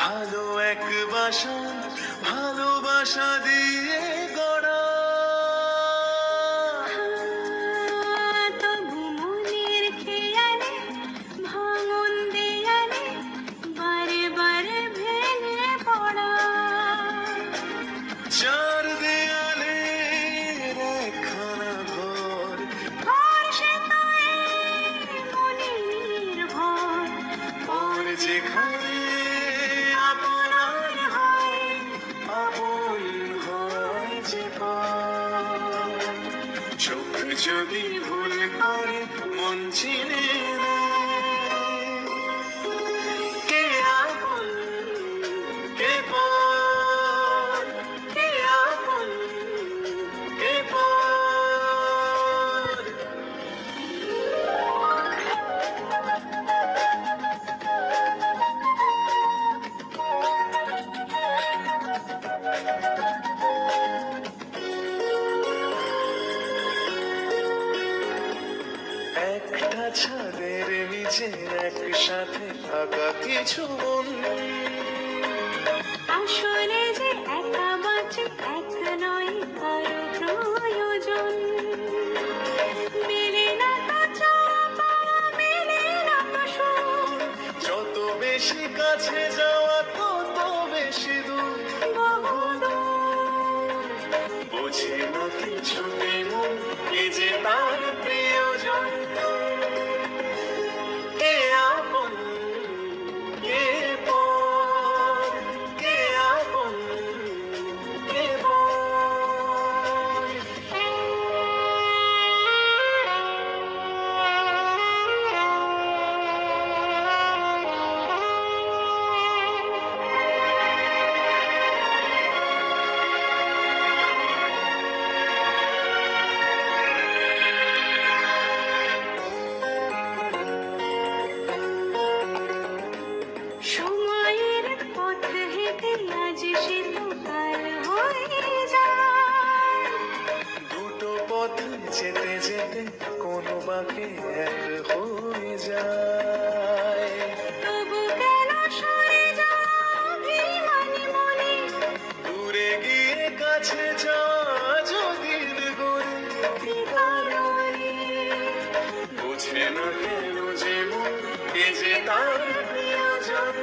ভালো এক বাসা, ভালোবাসা দিয়ে গড়া। তবু মনের খেয়ালে ভাঙন দেয়ালে বারে বারে ভেঙে পড়া। চার দেয়ালে একখানা ঘর, ঘর সে তো এই মনে নির্ভর। ওর যেখানে আপনার হয়, আপন হয় যে পর। চোখ যদি ভুল করে মন চিনে নেয়, কে আপন কে পর, কে আপন কে পর। একটা ছাদের নিচে একসাথে থাকা কিছু মন, আসলে যে একা বাঁচে এক নয় কারো প্রয়োজন। মেলে না তো চাপা, মেলে না তো সুখ। যত বেশি কাছে যাওয়া তত বেশি দূর। বহুদূর বোঝে না কিছুতেই মন এ যে তার প্রিয়জন। কে আপন কে পর, কে আপন কে পর। সময়ের পথ হেঁটে আজ সে তো কাল হয়ে যায়। দুটো পথ যেতে যেতে কোনো বাঁকে এক হয়ে যায়। তবু কেন সরে যাওয়া অভিমানী মনে? দূরে গিয়ে কাছে যাওয়া যদি গড়ে, কি কারণে? বোঝে না কেন যে মন এ যে তার প্রিয়জন।